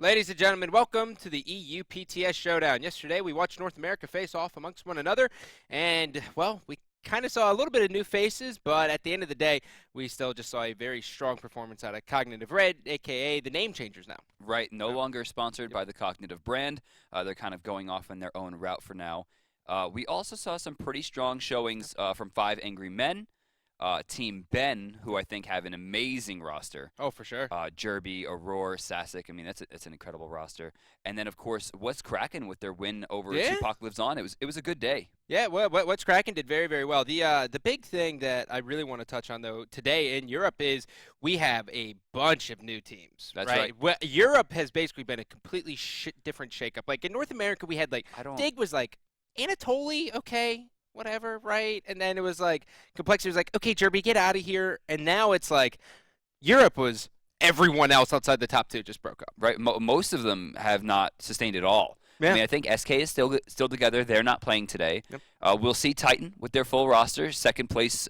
Ladies and gentlemen, welcome to the EU PTS Showdown. Yesterday, we watched North America face off amongst one another, and, well, we kind of saw a little bit of new faces, but at the end of the day, we still just saw a very strong performance out of Cognitive Red, a.k.a. the name changers now. Right, no longer sponsored by the Cognitive brand. They're kind of going off on their own route for now. We also saw some pretty strong showings from 5 Angry Men. Team Ben, who I think have an amazing roster. Oh, for sure. Jerby, Aurora, Sasek. I mean, that's an incredible roster. And then, of course, what's cracking with their win over Tupac Lives On? It was a good day. Yeah, what's cracking did very, very well. The big thing that I really want to touch on, though, today in Europe is we have a bunch of new teams. That's right. Well, Europe has basically been a completely different shakeup. Like, in North America, we had, like, Dig was like, Anatoly, okay, whatever, right? And then it was like, Complexity was like, okay, Jerby, get out of here. And now it's like, Europe was everyone else outside the top 2 just broke up. Right, most of them have not sustained at all. Yeah. I mean, I think SK is still together. They're not playing today. Yep. We'll see Titan with their full roster, second place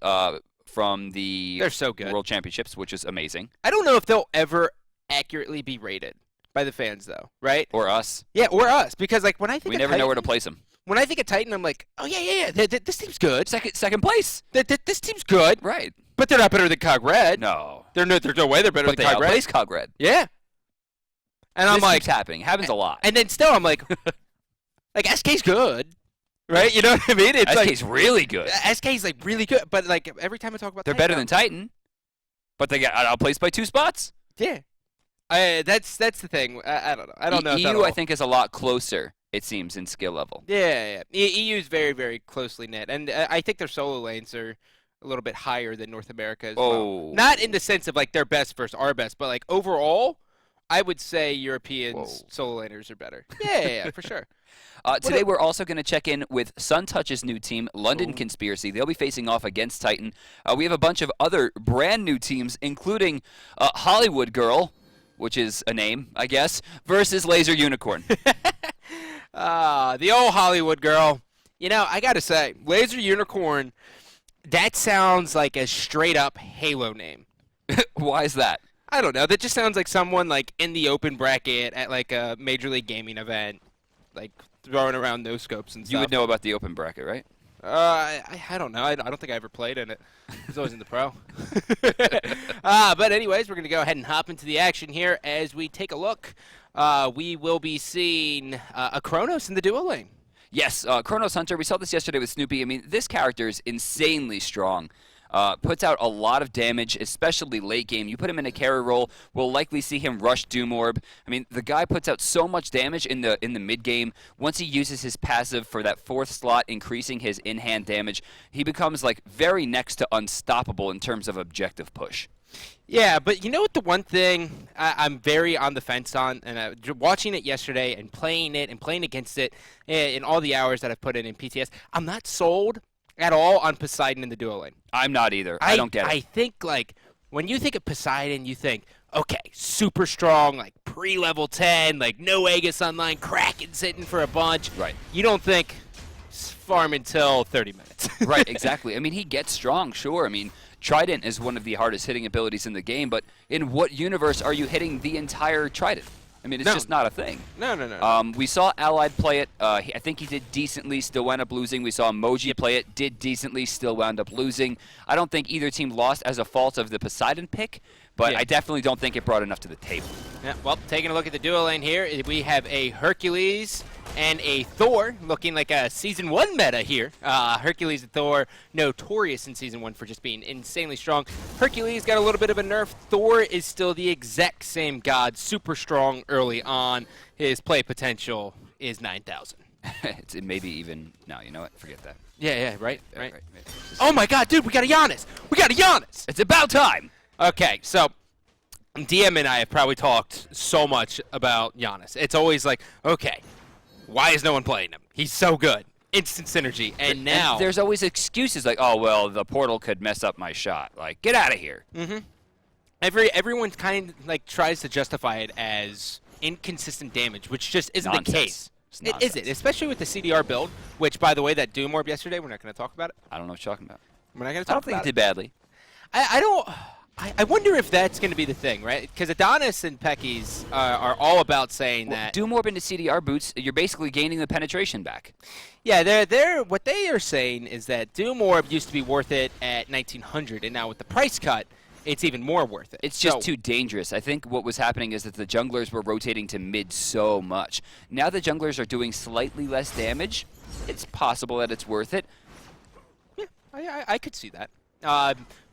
from the They're so good. World Championships, which is amazing. I don't know if they'll ever accurately be rated by the fans, though, right? Or us. Yeah, or us, because like when I think we never know where to place them. When I think of Titan, I'm like, oh yeah. This team's good. Second place. This team's good. Right. But they're not better than Cog Red. No. There's no way they're better But than they Cog Red. outplaced Cog Red. Yeah. And I'm This like, keeps happening. Happens a lot. And then still, I'm like, SK's good, right? You know what I mean? It's SK's really good. SK's like really good, but like every time I talk about they're Titan, better than Titan, but they got outplaced by 2 spots. Yeah. That's the thing. I don't know. I don't know. EU, I think, is a lot closer, it seems, in skill level. Yeah. EU is very, very closely knit, and I think their solo lanes are a little bit higher than North America as well. Not in the sense of like their best versus our best, but like overall, I would say Europeans solo laners are better. Yeah, for sure. Today we're also going to check in with SunTouch's new team, London Conspiracy. They'll be facing off against Titan. We have a bunch of other brand new teams, including Hollywood Girl, which is a name, I guess, versus Lazer Unicorn. The old Hollywood Girl. You know, I got to say, Lazer Unicorn, that sounds like a straight-up Halo name. Why is that? I don't know. That just sounds like someone like in the open bracket at like a Major League Gaming event, like throwing around no scopes and stuff. You would know about the open bracket, right? I don't know. I don't think I ever played in it. I was always in the pro. But anyways, we're going to go ahead and hop into the action here as we take a look. We will be seeing a Kronos in the duo lane. Yes, Kronos Hunter. We saw this yesterday with Snoopy. I mean, this character is insanely strong. Puts out a lot of damage, especially late game. You put him in a carry role, we'll likely see him rush Doom Orb. I mean, the guy puts out so much damage in the mid game. Once he uses his passive for that 4th slot, increasing his in-hand damage, he becomes like very next to unstoppable in terms of objective push. Yeah, but you know what, the one thing I'm very on the fence on, and watching it yesterday and playing against it in all the hours that I've put in PTS, I'm not sold at all on Poseidon in the duo lane. I'm not either. I don't get it. I think, like, when you think of Poseidon, you think, okay, super strong, like, pre-level 10, like, no Aegis online, Kraken sitting for a bunch. Right. You don't think farm until 30 minutes. Right, exactly. I mean, he gets strong, sure. I mean, Trident is one of the hardest hitting abilities in the game, but in what universe are you hitting the entire Trident? I mean, it's just not a thing. No. We saw Allied play it. I think he did decently, still wound up losing. We saw Moji play it, did decently, still wound up losing. I don't think either team lost as a fault of the Poseidon pick, but I definitely don't think it brought enough to the table. Yeah, well, taking a look at the duo lane here, we have a Hercules and a Thor, looking like a Season 1 meta here. Hercules and Thor, notorious in Season 1 for just being insanely strong. Hercules got a little bit of a nerf. Thor is still the exact same god, super strong early on. His play potential is 9,000. It's maybe even, no, you know what, forget that. Yeah, right. Oh my god, dude, we got a Giannis! It's about time! Okay, so DM and I have probably talked so much about Giannis. It's always like, okay, why is no one playing him? He's so good. Instant synergy. And now there's always excuses like, oh, well, the portal could mess up my shot. Like, get out of here. Mm-hmm. Everyone kind of like tries to justify it as inconsistent damage, which just isn't the case. It isn't, especially with the CDR build, which, by the way, that Doom Orb yesterday, we're not going to talk about it. I don't know what you're talking about. We're not going to talk about it. I don't think he did badly. I wonder if that's going to be the thing, right? Because Adonis and Peckies are all about saying that. Doomorb into CDR boots, you're basically gaining the penetration back. Yeah, they're what they are saying is that Doomorb used to be worth it at 1900, and now with the price cut, it's even more worth it. It's just too dangerous. I think what was happening is that the junglers were rotating to mid so much. Now the junglers are doing slightly less damage. It's possible that it's worth it. Yeah, I could see that.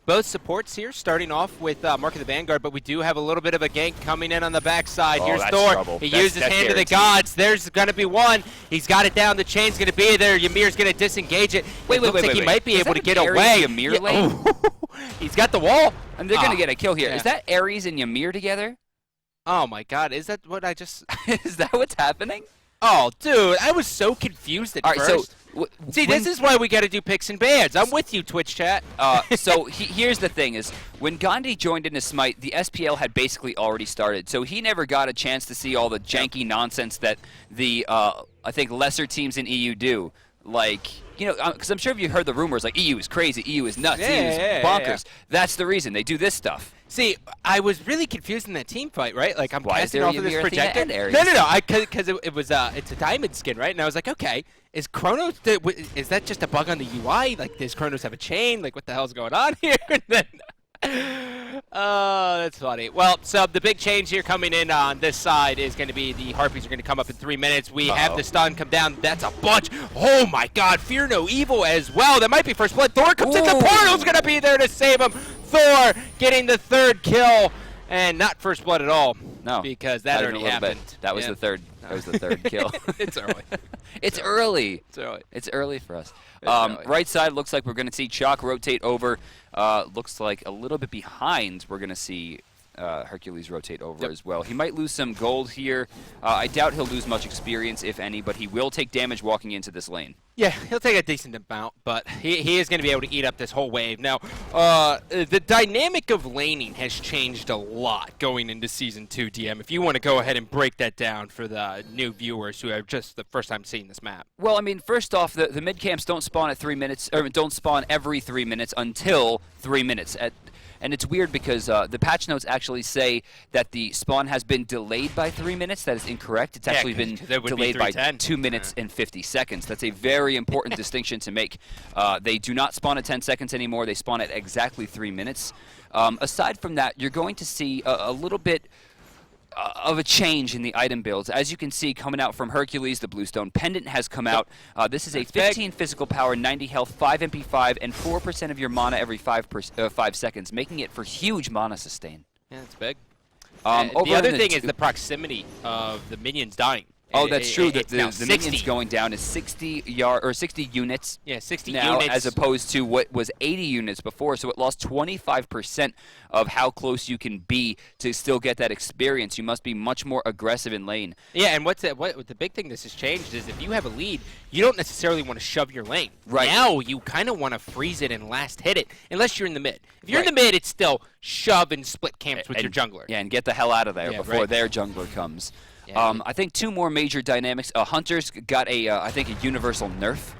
Both supports here, starting off with Mark of the Vanguard, but we do have a little bit of a gank coming in on the backside. Here's that's Thor. trouble. He That's used his hand to the guaranteed. gods. There's going to be one. He's got it down. The chain's going to be there. Ymir's going to disengage it. Wait, It looks like he might be Is able that to get an Ares away. Ymir lane? He's got the wall. And they're going to get a kill here. yeah. Is that Ares and Ymir together? Oh, my God. Is that what I just... Is that what's happening? Oh, dude. I was so confused at All right, first. so See, this is why we got to do picks and bans. I'm with you, Twitch chat. Here's the thing: is when Gandhi joined into Smite, the SPL had basically already started, so he never got a chance to see all the janky nonsense that the I think lesser teams in EU do. Like, because I'm sure if you heard the rumors, like EU is crazy, EU is nuts, EU is bonkers. That's the reason they do this stuff. See, I was really confused in that team fight, right? Like, I'm Why is casting there off of this Ymir at the projector. end, Ares? No, because it was it's a diamond skin, right? And I was like, okay, is Chronos? Is that just a bug on the UI? Like, does Chronos have a chain? Like, what the hell's going on here? And then, oh, that's funny. Well, so the big change here coming in on this side is going to be the Harpies are going to come up in 3 minutes. We have the stun come down. That's a bunch. Oh my God, Fear No Evil as well. That might be first blood. Thor comes in. The portal's going to be there to save him. Thor getting the third kill, and not first blood at all. No, because that already happened. That was the third. That was the third kill. It's early. It's early. It's early. It's early for us. early. Right side looks like we're going to see Chalk rotate over. Looks like a little bit behind. We're going to see Hercules rotate over as well. He might lose some gold here. I doubt he'll lose much experience, if any, but he will take damage walking into this lane. Yeah, he'll take a decent amount, but he is going to be able to eat up this whole wave. Now, the dynamic of laning has changed a lot going into Season 2, DM, if you want to go ahead and break that down for the new viewers who have just the first time seeing this map. Well, I mean, first off, the mid camps don't spawn at 3 minutes, or don't spawn every 3 minutes until 3 minutes. And it's weird because the patch notes actually say that the spawn has been delayed by 3 minutes. That is incorrect. It's actually been delayed by 2 minutes and 50 seconds. That's a very important distinction to make. They do not spawn at 10 seconds anymore. They spawn at exactly 3 minutes. Aside from that, you're going to see a little bit of a change in the item builds. As you can see, coming out from Hercules, the Bluestone Pendant has come out. This is a 15 physical power, 90 health, 5 MP5, and 4% of your mana every 5 seconds, making it for huge mana sustain. Yeah, that's big. Over the other thing is the proximity of the minions dying. Oh, that's true. The It's now minions going down is 60 units. Yeah, 60 now, units. as opposed to what was 80 units before. So it lost 25% of how close you can be to still get that experience. You must be much more aggressive in lane. Yeah, and what the big thing this has changed is if you have a lead, you don't necessarily want to shove your lane. Right. Now you kind of want to freeze it and last hit it, unless you're in the mid. If you're in the mid, it's still shove and split camps with your jungler. Yeah, and get the hell out of there before their jungler comes. Yeah, I think two more major dynamics. Hunters got I think a universal nerf.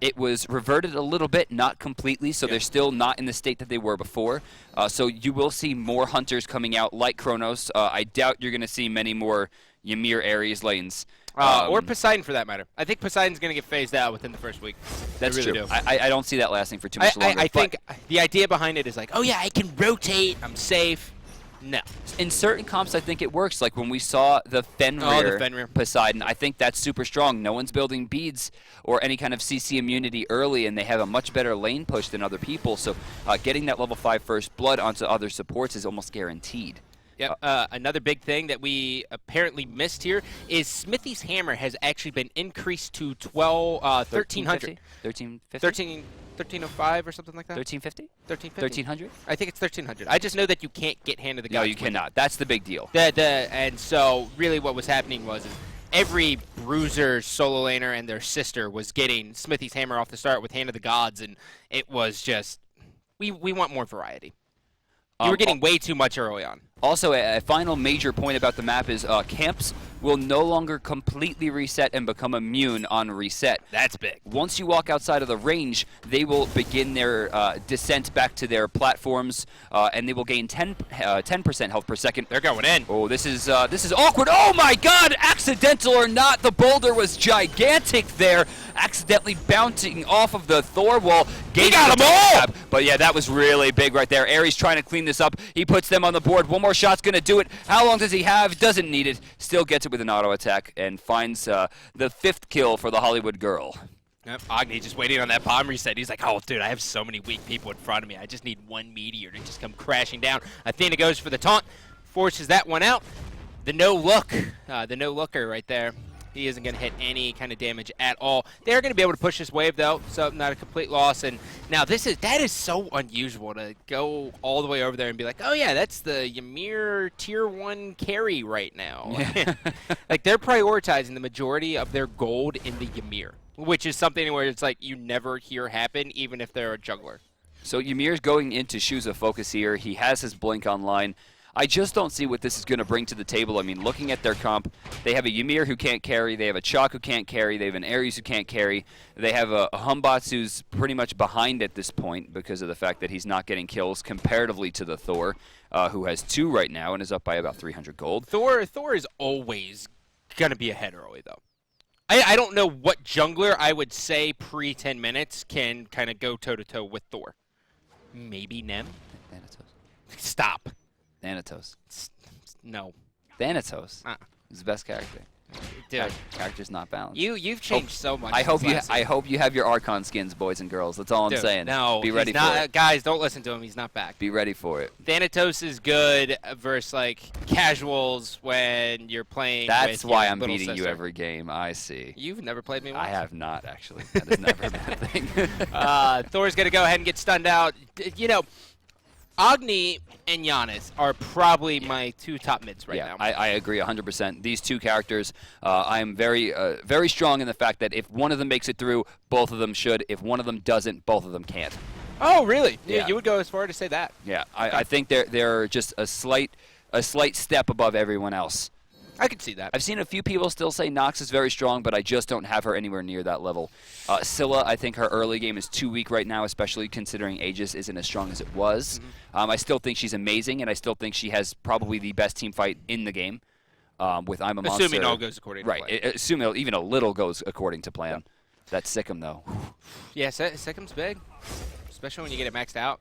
It was reverted a little bit, not completely, so they're still not in the state that they were before. So you will see more Hunters coming out like Chronos. I doubt you're going to see many more Ymir Ares lanes. Or Poseidon, for that matter. I think Poseidon's going to get phased out within the first week. That's I really true. do. I don't see that lasting for too much longer. I think the idea behind it is like, oh yeah, I can rotate, I'm safe. No. In certain comps, I think it works. Like when we saw the Fenrir, Poseidon, I think that's super strong. No one's building beads or any kind of CC immunity early, and they have a much better lane push than other people. So getting that level 5 first blood onto other supports is almost guaranteed. Yep. Another big thing that we apparently missed here is Smithy's hammer has actually been increased to 1300. 1350? 1305 or something like that? 1350? 1350? 1300? I think it's 1300. I just know that you can't get Hand of the Gods. No, you cannot. That's the big deal. And so really what was happening was every bruiser, solo laner, and their sister was getting Smithy's hammer off the start with Hand of the Gods, and it was just, we want more variety. You were getting way too much early on. Also, a final major point about the map is camps will no longer completely reset and become immune on reset. That's big. Once you walk outside of the range, they will begin their descent back to their platforms, and they will gain 10% health per second. They're going in. Oh, this is awkward. Oh my God! Accidental or not, the boulder was gigantic there, accidentally bouncing off of the Thor wall. He got them all! But yeah, that was really big right there. Aries trying to clean this up. He puts them on the board. One more shot's going to do it. How long does he have? Doesn't need it. Still gets it with an auto attack and finds the 5th kill for the Hollywood girl. Yep, Agni just waiting on that bomb reset. He's like, oh, dude, I have so many weak people in front of me. I just need one meteor to just come crashing down. Athena goes for the taunt, forces that one out. The no-looker right there. He isn't going to hit any kind of damage at all. They're going to be able to push this wave, though, so not a complete loss. And now that is so unusual to go all the way over there and be like, oh, yeah, that's the Ymir Tier 1 carry right now. Yeah. Like, they're prioritizing the majority of their gold in the Ymir, which is something where it's like you never hear happen, even if they're a jungler. So Ymir's going into Shoes of Focus here. He has his Blink online. I just don't see what this is going to bring to the table. I mean, looking at their comp, they have a Ymir who can't carry, they have a Chalk who can't carry, they have an Ares who can't carry, they have a Humbots who's pretty much behind at this point because of the fact that he's not getting kills comparatively to the Thor, who has 2 right now and is up by about 300 gold. Thor is always going to be ahead early, though. I don't know what jungler I would say pre-10 minutes can kind of go toe-to-toe with Thor. Maybe Nem? Thanatos. Stop. Thanatos. No. Thanatos is the best character. Dude. Character's not balanced. You've changed so much. I hope you have your Archon skins, boys and girls. That's all I'm saying. No, be ready for it. Guys, don't listen to him. He's not back. Be ready for it. Thanatos is good versus like casuals when you're playing. That's with why your I'm little beating you sister. every game. I see. You've never played me once? I have not actually. That has never been a thing. Thor's gonna go ahead and get stunned out. You know, Agni and Giannis are probably my 2 top mids right now. I agree 100%. These 2 characters, I'm very strong in the fact that if one of them makes it through, both of them should. If one of them doesn't, both of them can't. Oh, really? Yeah. You would go as far to say that? Yeah, I think they're just a slight step above everyone else. I could see that. I've seen a few people still say Nox is very strong, but I just don't have her anywhere near that level. Scylla, I think her early game is too weak right now, especially considering Aegis isn't as strong as it was. I still think she's amazing, and I still think she has probably the best team fight in the game. With I'm a Monster. Assuming all goes according to plan. Right, assuming even a little goes according to plan. Yeah. That's Sikkim, though. Yeah, Sikkim's big, especially when you get it maxed out.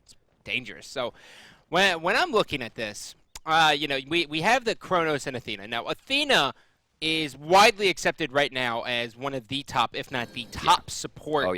It's dangerous. So when I'm looking at this, you know, we have the Kronos and Athena. Now, Athena is widely accepted right now as one of the top, if not the top support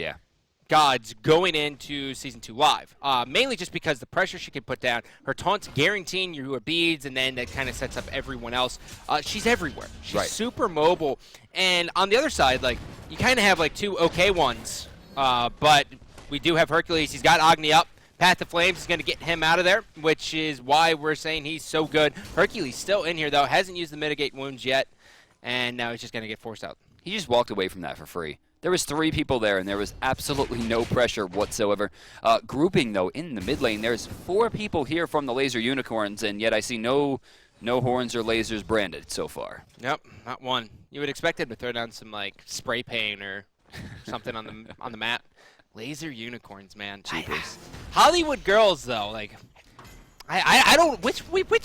gods going into Season 2 Live. Mainly just because the pressure she can put down, her taunts guaranteeing your beads, and then that kind of sets up everyone else. She's everywhere. She's super mobile. And on the other side, like, you kind of have like 2 okay ones, but we do have Hercules. He's got Agni up. Path of Flames is going to get him out of there, which is why we're saying he's so good. Hercules still in here, though. Hasn't used the mitigate wounds yet, and now he's just going to get forced out. He just walked away from that for free. There was 3 people there, and there was absolutely no pressure whatsoever. Grouping, though, in the mid lane, there's 4 people here from the Lazer Unicorns, and yet I see no horns or lasers branded so far. Yep, not one. You would expect him to throw down some, like, spray paint or something on the map. Laser Unicorns, man. Hollywood Girls, though, like, I don't. Which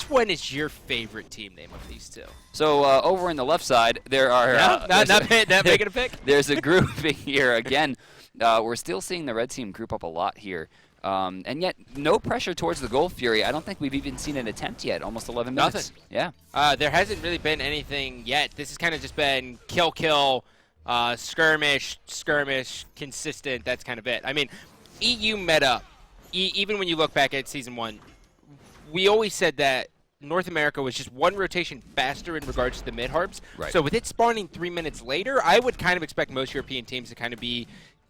one is your favorite team name of these 2? So over in the left side, there are. Not making a pick. There's a grouping here again. We're still seeing the red team group up a lot here, and yet no pressure towards the Gold Fury. I don't think we've even seen an attempt yet. Almost 11 minutes. Nothing. Yeah. There hasn't really been anything yet. This has kind of just been kill. Skirmish, consistent, that's kind of it. I mean, EU meta, even when you look back at Season 1, we always said that North America was just one rotation faster in regards to the mid-harps. Right. So with it spawning 3 minutes later, I would kind of expect most European teams to kind of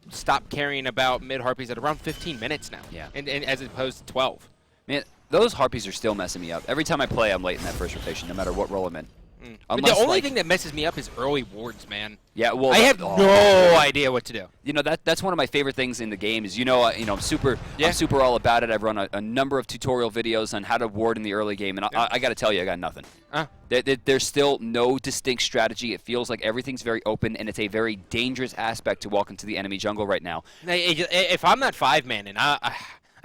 stop caring about mid-harpies at around 15 minutes now. Yeah. And as opposed to 12. Man, those harpies are still messing me up. Every time I play, I'm late in that first rotation, no matter what role I'm in. Unless, the only like, thing that messes me up is early wards, man. Yeah, well, I have no idea what to do. You know, that's one of my favorite things in the game is, I'm super all about it. I've run a number of tutorial videos on how to ward in the early game, and I got to tell you, I got nothing. There's still no distinct strategy. It feels like everything's very open, and it's a very dangerous aspect to walk into the enemy jungle right now. If I'm not 5-man, and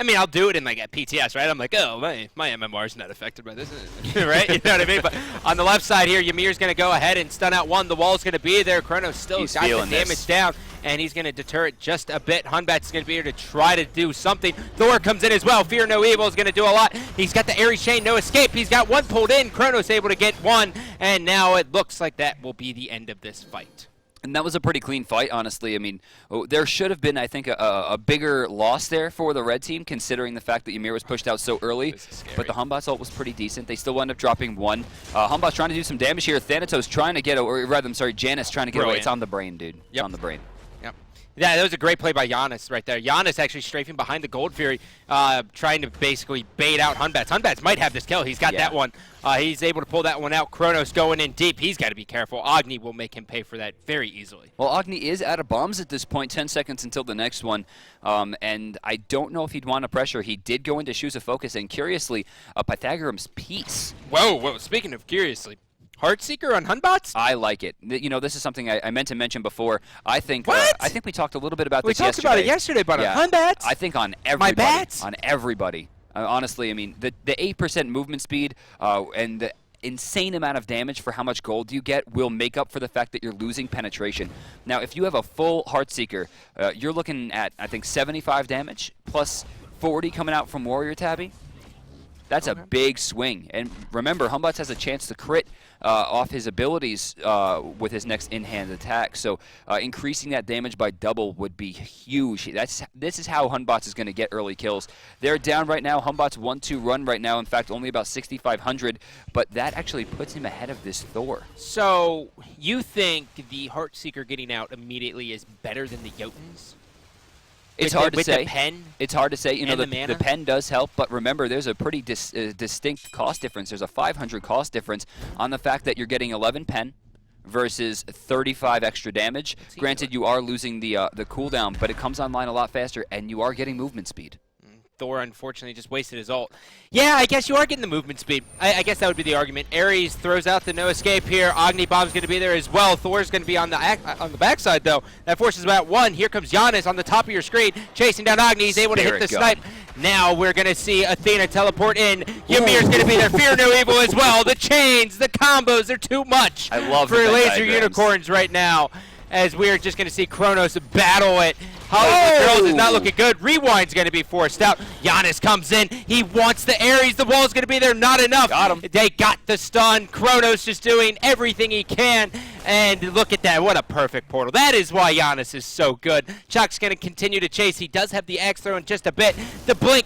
I mean, I'll do it in like at PTS, right? I'm like, oh, my MMR is not affected by this, right? You know what I mean? But on the left side here, Ymir's going to go ahead and stun out one. The wall's going to be there. Chronos still got the damage down, and he's going to deter it just a bit. Hunbat's going to be here to try to do something. Thor comes in as well. Fear No Evil is going to do a lot. He's got the Ares chain, no escape. He's got one pulled in. Chronos able to get one, and now it looks like that will be the end of this fight. And that was a pretty clean fight, honestly. I mean, there should have been, I think, a bigger loss there for the red team, considering the fact that Ymir was pushed out so early. But the Humbat's ult was pretty decent. They still wound up dropping one. Humbat's trying to do some damage here. Thanatos trying to get, or rather, I'm sorry, Janus trying to get away. It's on the brain, dude. It's on the brain. Yeah, that was a great play by Giannis right there. Giannis actually strafing behind the Gold Fury, trying to basically bait out Hunbats. Hunbats might have this kill. He's got that one. He's able to pull that one out. Chronos going in deep. He's got to be careful. Agni will make him pay for that very easily. Well, Agni is out of bombs at this point, 10 seconds until the next one. And I don't know if he'd want to pressure. He did go into Shoes of Focus, and curiously, Pythagoras Piece. Whoa, speaking of curiously. Heartseeker on Hunbots? I like it. You know, this is something I meant to mention before. I think we talked a little bit about this yesterday. We talked about it yesterday, but on Hunbots? I think on everybody. My bats? On everybody. Honestly, I mean, the 8% movement speed and the insane amount of damage for how much gold you get will make up for the fact that you're losing penetration. Now, if you have a full Heartseeker, you're looking at, I think, 75 damage plus 40 coming out from Warrior Tabby. That's a big swing. And remember, Humbots has a chance to crit off his abilities with his next in-hand attack. So increasing that damage by double would be huge. This is how Humbots is going to get early kills. They're down right now. Humbots 1-2 run right now. In fact, only about 6,500. But that actually puts him ahead of this Thor. So you think the Heartseeker getting out immediately is better than the Jotuns? It's hard to say. With the pen? It's hard to say. You know, the pen does help, but remember, there's a pretty distinct cost difference. There's a 500 cost difference on the fact that you're getting 11 pen versus 35 extra damage. Granted, you are losing the cooldown, but it comes online a lot faster, and you are getting movement speed. Thor, unfortunately, just wasted his ult. Yeah, I guess you are getting the movement speed. I guess that would be the argument. Ares throws out the no escape here. Agni Bomb's going to be there as well. Thor's going to be on the backside, though. That forces about one. Here comes Giannis on the top of your screen, chasing down Agni. He's able to hit the snipe. Now we're going to see Athena teleport in. Ymir's going to be there. Fear No Evil as well. The chains, the combos, they're too much I love for Lazer Unicorns right now, as we're just going to see Chronos battle it. Hollywood Girls is not looking good. Rewind's going to be forced out. Giannis comes in. He wants the Ares. The wall's going to be there. Not enough. Got him. They got the stun. Chronos just doing everything he can. And look at that. What a perfect portal. That is why Giannis is so good. Chuck's going to continue to chase. He does have the axe throw in just a bit. The blink.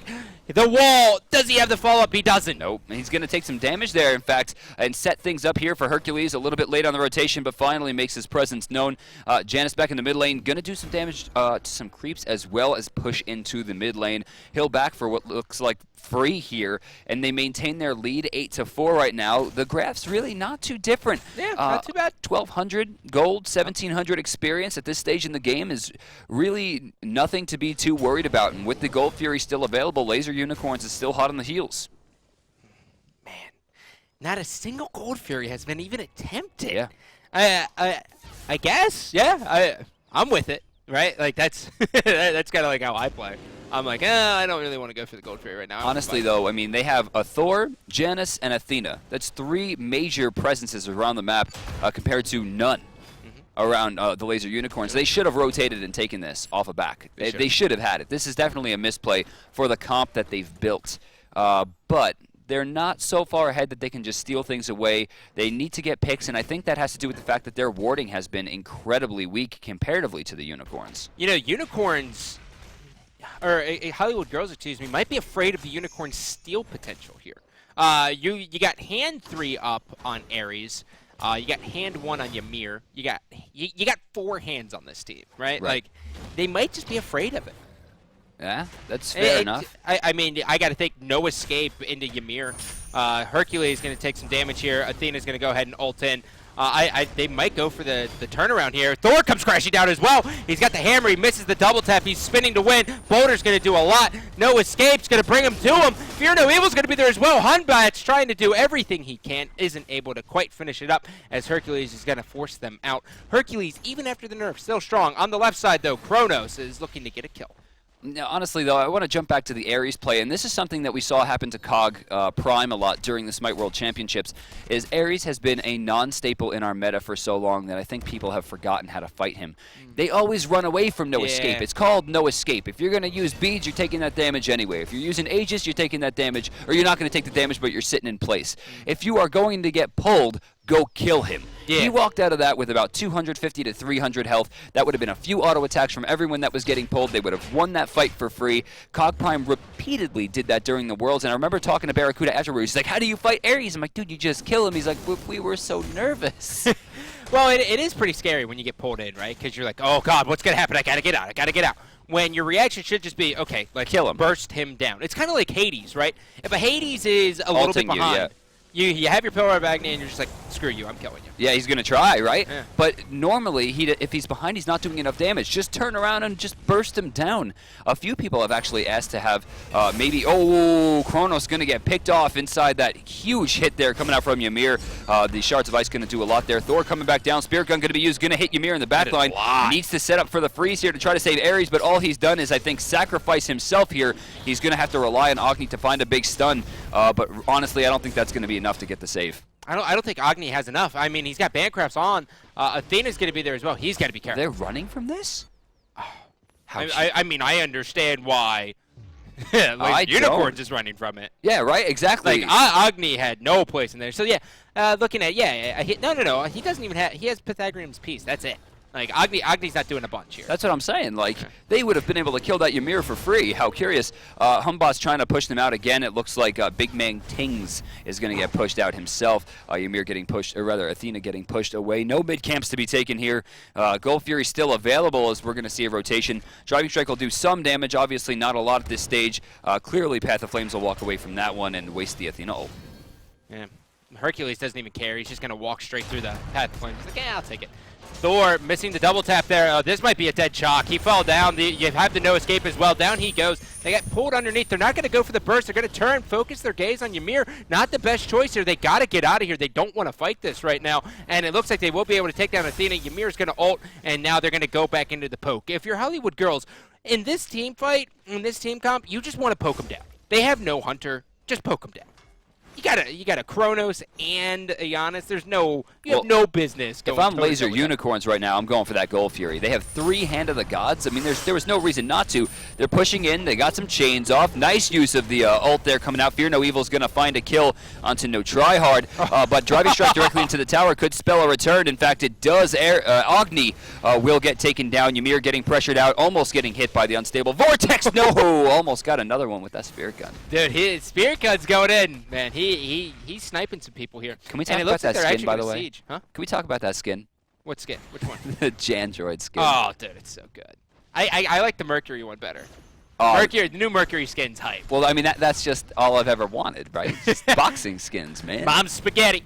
The wall. Does he have the follow-up? He doesn't. Nope. He's going to take some damage there, in fact, and set things up here for Hercules. A little bit late on the rotation, but finally makes his presence known. Janus back in the mid lane. Going to do some damage to some creeps as well as push into the mid lane. He'll back for what looks like free here, and they maintain their lead 8-4 right now. The graph's really not too different. Yeah, not too bad. 1,200 gold, 1,700 experience at this stage in the game is really nothing to be too worried about. And with the Gold Fury still available, Lazer Unicorns is still hot on the heels. Man, not a single Gold Fury has been even attempted. Yeah. I guess, yeah, I'm with it, right? Like, that's that's kind of like how I play. I'm like, I don't really want to go for the Gold Fury right now. Honestly, though, I mean, they have a Thor, Janus, and Athena. That's 3 major presences around the map compared to none around the Lazer Unicorns. They should have rotated and taken this off a back. They should have had it. This is definitely a misplay for the comp that they've built. But they're not so far ahead that they can just steal things away. They need to get picks, and I think that has to do with the fact that their warding has been incredibly weak comparatively to the Unicorns. You know, Unicorns, or Hollywood Girls, excuse me, might be afraid of the Unicorn's steal potential here. You got hand 3 up on Ares. You got hand 1 on Ymir. You got 4 hands on this team, right? Like, they might just be afraid of it. Yeah, that's fair enough. I mean, I got to think no escape into Ymir. Hercules is going to take some damage here. Athena's going to go ahead and ult in. They might go for the turnaround here. Thor comes crashing down as well. He's got the hammer. He misses the double tap. He's spinning to win. Boulder's going to do a lot. No escape's going to bring him to him. Fear No Evil's going to be there as well. Hunbat's trying to do everything he can. Isn't able to quite finish it up as Hercules is going to force them out. Hercules, even after the nerf, still strong. On the left side, though, Kronos is looking to get a kill. Now, honestly, though, I want to jump back to the Ares play, and this is something that we saw happen to COG Prime a lot during the Smite World Championships, is Ares has been a non-staple in our meta for so long that I think people have forgotten how to fight him. They always run away from no escape. It's called no escape. If you're going to use beads, you're taking that damage anyway. If you're using Aegis, you're taking that damage, or you're not going to take the damage, but you're sitting in place. If you are going to get pulled, go kill him. He walked out of that with about 250 to 300 health. That would have been a few auto attacks from everyone that was getting pulled. They would have won that fight for free. COG Prime repeatedly did that during the Worlds, and I remember talking to Barracuda afterwards. He's like, how do you fight Ares? I'm like, dude, you just kill him. He's like, we were so nervous. Well, it is pretty scary when you get pulled in, right? Because you're like, oh, God, what's going to happen? I got to get out. I got to get out. When your reaction should just be, okay, like kill him. Burst him down. It's kind of like Hades, right? If a Hades is a little bit behind, you have your Pillar of Agni, and you're just like, screw you, I'm killing you. Yeah, he's going to try, right? Yeah. But normally, if he's behind, he's not doing enough damage. Just turn around and just burst him down. A few people have actually asked to have maybe, Kronos going to get picked off inside that huge hit there coming out from Ymir. The Shards of Ice going to do a lot there. Thor coming back down. Spirit Gun going to be used, going to hit Ymir in the back line. Needs to set up for the freeze here to try to save Ares, but all he's done is, I think, sacrifice himself here. He's going to have to rely on Agni to find a big stun, but honestly, I don't think that's going to be enough to get the save. I don't think Agni has enough. I mean, he's got Bancrafts on. Athena's going to be there as well. He's got to be careful. They're running from this? I mean, I understand why. Like Unicorns is running from it. Yeah, right. Exactly. Like Agni had no place in there. So yeah, looking at no. He doesn't even have. He has Pythagorean's Piece. That's it. Like Agni's not doing a bunch here. That's what I'm saying. Like they would have been able to kill that Ymir for free. How curious. Humbot's trying to push them out again. It looks like Big Man Tings is going to get pushed out himself. Ymir getting pushed, or rather Athena getting pushed away. No mid camps to be taken here. Gold Fury still available as we're going to see a rotation. Driving Strike will do some damage. Obviously not a lot at this stage. Clearly Path of Flames will walk away from that one and waste the Athena ult. Yeah. Hercules doesn't even care. He's just going to walk straight through the Path of Flames. He's like, yeah, I'll take it. Thor missing the double tap there. This might be a dead chalk. He fell down. You have the no escape as well. Down he goes. They get pulled underneath. They're not going to go for the burst. They're going to turn, focus their gaze on Ymir. Not the best choice here. They got to get out of here. They don't want to fight this right now. And it looks like they will be able to take down Athena. Ymir's going to ult, and now they're going to go back into the poke. If you're Hollywood Girls, in this team fight, in this team comp, you just want to poke them down. They have no hunter. Just poke them down. You got a Kronos and a Giannis. You have no business going. If I'm Lazer Unicorns right now, I'm going for that Gold Fury. They have 3 Hand of the Gods. I mean, there was no reason not to. They're pushing in. They got some chains off. Nice use of the ult there coming out. Fear No Evil's going to find a kill onto No Tryhard, but Driving Strike directly into the tower could spell a return. In fact, it does. Agni will get taken down. Ymir getting pressured out, almost getting hit by the unstable Vortex. No, almost got another one with that Spirit Gun. Dude, his Spirit Gun's going in, man. He's sniping some people here. Can we talk about that skin, by the way? Siege. Huh? Can we talk about that skin? What skin? Which one? The Jandroid skin. Oh, dude, it's so good. I like the Mercury one better. The new Mercury skin's hype. Well, I mean, that's just all I've ever wanted, right? Just boxing skins, man. Mom's spaghetti.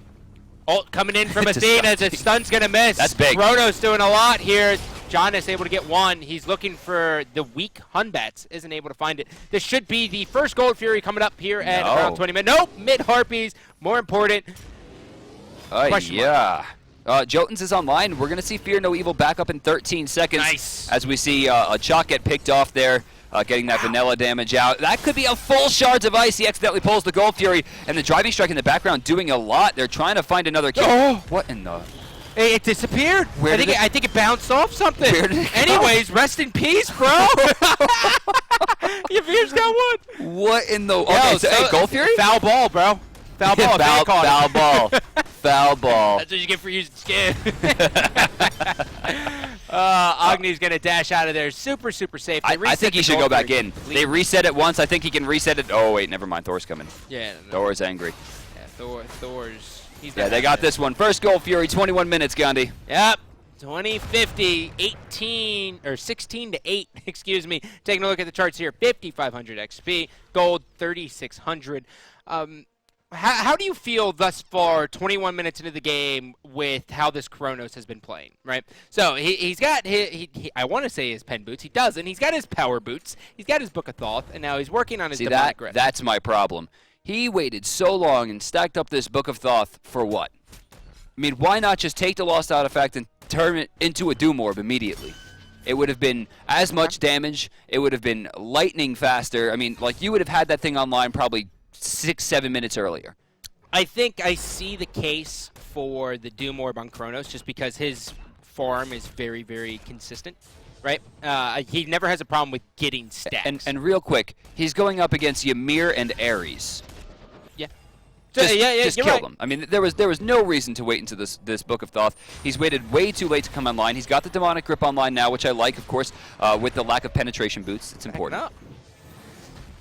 Ult coming in from Athena. The stun's going to miss. That's big. Kronos doing a lot here. John is able to get one. He's looking for the weak Hunbats. Isn't able to find it. This should be the first Gold Fury coming up here at around 20 minutes. Nope, mid Harpies. More important. Yeah. Jotuns is online. We're going to see Fear No Evil back up in 13 seconds. Nice. As we see a Chalk get picked off there. Getting that vanilla damage out. That could be a full Shards of Ice. He accidentally pulls the Gold Fury. And the Driving Strike in the background doing a lot. They're trying to find another kill. Oh. What in the... Hey, it disappeared. I think it bounced off something. Where did it go? Anyways, rest in peace, bro. Ymir's got one. What in the... Okay, hey, Gold Fury? Foul ball, bro. Foul ball. Foul ball. Foul ball. That's what you get for using skin. Agni's going to dash out of there. Super, super safe. I think he should go back in. They reset it once. I think he can reset it. Oh, wait, never mind. Thor's coming. Yeah. Thor's angry. Yeah, Thor's... Yeah, they got this one. First Gold Fury, 21 minutes, Gandhi. Yep. 2050, 18 or 16 to 8, excuse me. Taking a look at the charts here, 5,500 XP, gold 3,600. How do you feel thus far, 21 minutes into the game, with how this Kronos has been playing, right? So he's got, I want to say his pen boots. He doesn't. He's got his power boots. He's got his Book of Thoth, and now he's working on his demonic grip. That's my problem. He waited so long and stacked up this Book of Thoth for what? I mean, why not just take the Lost Artifact and turn it into a Doom Orb immediately? It would have been as much damage. It would have been lightning faster. I mean, like, you would have had that thing online probably 6-7 minutes earlier. I think I see the case for the Doom Orb on Kronos just because his farm is very, very consistent, right? He never has a problem with getting stacks. And real quick, he's going up against Ymir and Ares. Yeah. Just kill them. I mean, there was no reason to wait until this Book of Thoth. He's waited way too late to come online. He's got the demonic grip online now, which I like, of course, with the lack of penetration boots. It's important.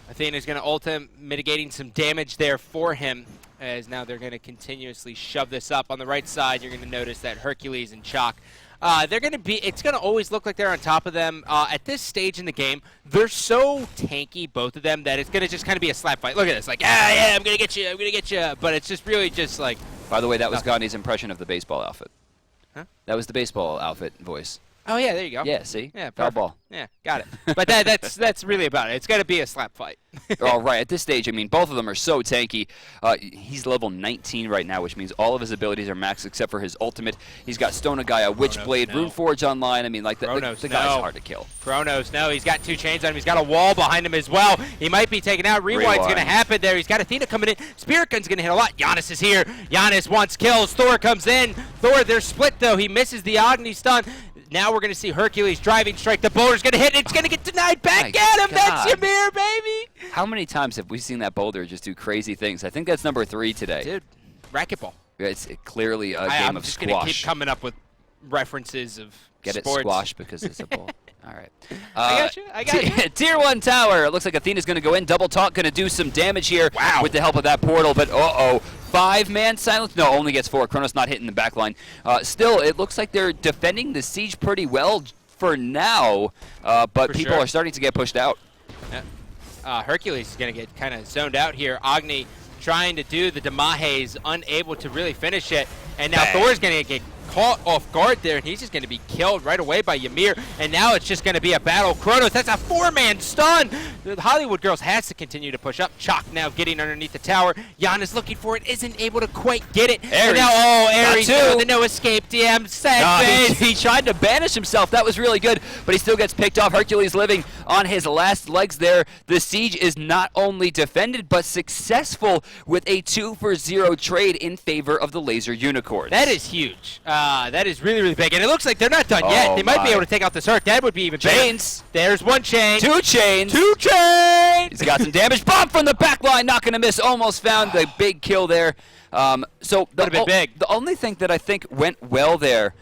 Athena's going to ult him, mitigating some damage there for him, as now they're going to continuously shove this up. On the right side, you're going to notice that Hercules and Chalk, they're going to be, it's going to always look like they're on top of them. At this stage in the game, they're so tanky, both of them, that it's going to just kind of be a slap fight. Look at this, like, yeah, I'm going to get you. But it's just really just like... By the way, that was Gandhi's impression of the baseball outfit. Huh? That was the baseball outfit voice. Oh, yeah, there you go. Yeah, see? Yeah, foul ball. Yeah, got it. But that's really about it. It's got to be a slap fight. All right, at this stage, I mean, both of them are so tanky. He's level 19 right now, which means all of his abilities are maxed except for his ultimate. He's got Stone of Gaia, Witchblade, Runeforge online. I mean, like, the guy's hard to kill. Kronos, no, he's got 2 chains on him. He's got a wall behind him as well. He might be taken out. Rewind's going to happen there. He's got Athena coming in. Spirit Gun's going to hit a lot. Giannis is here. Giannis wants kills. Thor comes in. Thor, they're split, though. He misses the Agni stun. Now we're going to see Hercules driving strike. The boulder's going to hit. It's going to get denied back at him. That's Ymir, baby. How many times have we seen that boulder just do crazy things? I think that's number 3 today. Dude, racquetball. It's clearly a game of squash. I'm just going to keep coming up with references of Get sports. it squash because it's a ball. All right. I got you. Tier 1 tower. It looks like Athena's going to go in. Double Talk going to do some damage here with the help of that portal. But, 5-man silence? No, only gets 4. Kronos not hitting the back line. Still, it looks like they're defending the siege pretty well for now. But people are starting to get pushed out. Hercules is going to get kind of zoned out here. Agni trying to do the Demahes, unable to really finish it. And now Thor's going to get caught off guard there, and he's just going to be killed right away by Ymir. And now it's just going to be a battle. Kronos, that's a 4-man stun. The Hollywood Girls has to continue to push up. Chalk now getting underneath the tower. Giannis looking for it, isn't able to quite get it. Ares. And now, Ares with the no escape DM. Sad face. He tried to banish himself. That was really good, but he still gets picked off. Hercules living on his last legs there. The siege is not only defended, but successful with a 2-for-0 trade in favor of the Lazer Unicorns. That is huge. That is really, really big. And it looks like they're not done yet. They might be able to take out this Herc. That would be even chains. Better. There's 1 chain. 2 chains. 2 chains. He's got some damage. Bomb from the back line. Not going to miss. Almost found the big kill there. So the only thing that I think went well there